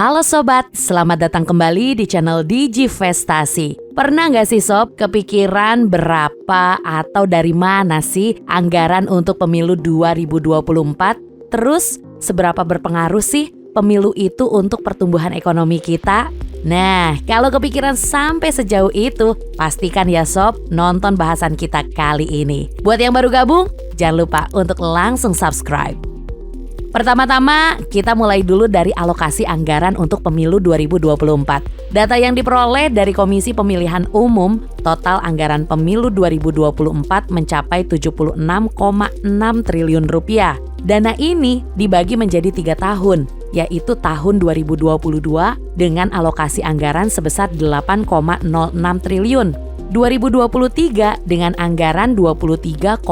Halo Sobat, selamat datang kembali di channel Digivestasi. Pernah nggak sih Sob kepikiran berapa atau dari mana sih anggaran untuk pemilu 2024? Terus seberapa berpengaruh sih pemilu itu untuk pertumbuhan ekonomi kita? Nah, kalau kepikiran sampai sejauh itu, pastikan ya Sob nonton bahasan kita kali ini. Buat yang baru gabung, jangan lupa untuk langsung subscribe. Pertama-tama, kita mulai dulu dari alokasi anggaran untuk pemilu 2024. Data yang diperoleh dari Komisi Pemilihan Umum, total anggaran pemilu 2024 mencapai 76,6 triliun rupiah. Dana ini dibagi menjadi 3 tahun, yaitu tahun 2022 dengan alokasi anggaran sebesar 8,06 triliun. 2023 dengan anggaran 23,85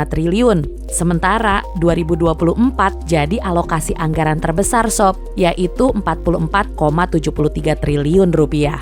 triliun. Sementara 2024 jadi alokasi anggaran terbesar Sob, yaitu 44,73 triliun rupiah.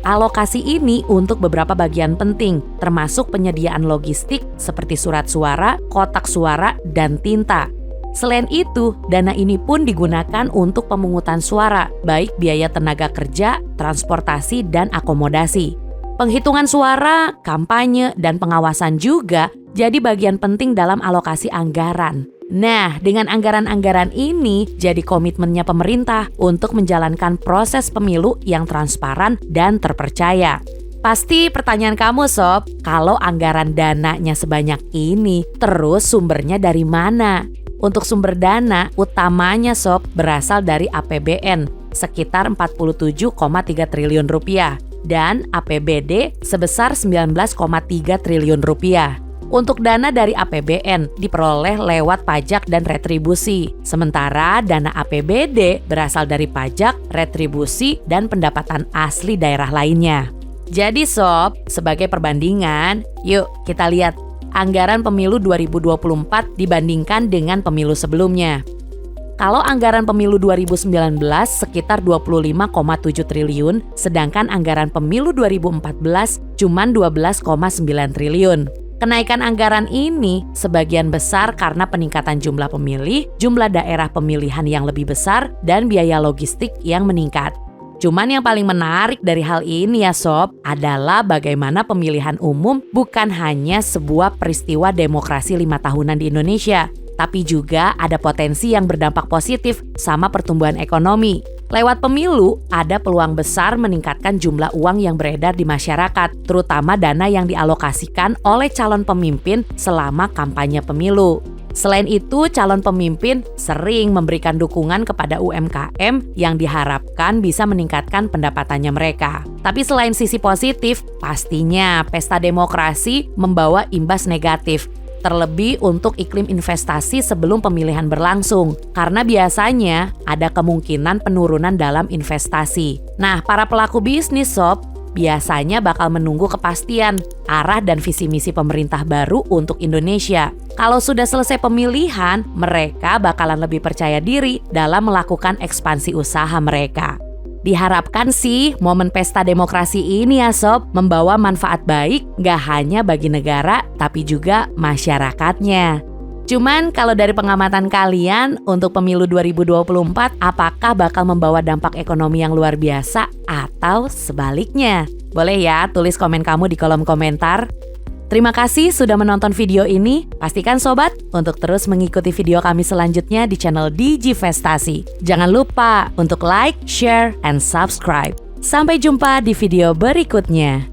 Alokasi ini untuk beberapa bagian penting, termasuk penyediaan logistik seperti surat suara, kotak suara, dan tinta. Selain itu, dana ini pun digunakan untuk pemungutan suara, baik biaya tenaga kerja, transportasi, dan akomodasi. Penghitungan suara, kampanye, dan pengawasan juga jadi bagian penting dalam alokasi anggaran. Nah, dengan anggaran-anggaran ini jadi komitmennya pemerintah untuk menjalankan proses pemilu yang transparan dan terpercaya. Pasti pertanyaan kamu Sob, kalau anggaran dananya sebanyak ini, terus sumbernya dari mana? Untuk sumber dana, utamanya Sob berasal dari APBN, sekitar 47,3 triliun rupiah. Dan APBD sebesar 19,3 triliun rupiah. Untuk dana dari APBN diperoleh lewat pajak dan retribusi. Sementara dana APBD berasal dari pajak, retribusi, dan pendapatan asli daerah lainnya. Jadi Sob, sebagai perbandingan, yuk kita lihat anggaran pemilu 2024 dibandingkan dengan pemilu sebelumnya. Kalau anggaran pemilu 2019 sekitar 25,7 triliun, sedangkan anggaran pemilu 2014 cuma 12,9 triliun. Kenaikan anggaran ini sebagian besar karena peningkatan jumlah pemilih, jumlah daerah pemilihan yang lebih besar, dan biaya logistik yang meningkat. Cuman yang paling menarik dari hal ini ya Sob, adalah bagaimana pemilihan umum bukan hanya sebuah peristiwa demokrasi 5 tahunan di Indonesia, tapi juga ada potensi yang berdampak positif sama pertumbuhan ekonomi. Lewat pemilu, ada peluang besar meningkatkan jumlah uang yang beredar di masyarakat, terutama dana yang dialokasikan oleh calon pemimpin selama kampanye pemilu. Selain itu, calon pemimpin sering memberikan dukungan kepada UMKM yang diharapkan bisa meningkatkan pendapatannya mereka. Tapi selain sisi positif, pastinya pesta demokrasi membawa imbas negatif. Terlebih untuk iklim investasi sebelum pemilihan berlangsung, karena biasanya ada kemungkinan penurunan dalam investasi. Nah, para pelaku bisnis Sob biasanya bakal menunggu kepastian arah dan visi misi pemerintah baru untuk Indonesia. Kalau sudah selesai pemilihan, mereka bakalan lebih percaya diri dalam melakukan ekspansi usaha mereka. Diharapkan sih momen pesta demokrasi ini ya Sob membawa manfaat baik gak hanya bagi negara tapi juga masyarakatnya. Cuman kalau dari pengamatan kalian untuk pemilu 2024 apakah bakal membawa dampak ekonomi yang luar biasa atau sebaliknya? Boleh ya tulis komen kamu di kolom komentar. Terima kasih sudah menonton video ini. Pastikan Sobat untuk terus mengikuti video kami selanjutnya di channel Digivestasi. Jangan lupa untuk like, share, and subscribe. Sampai jumpa di video berikutnya.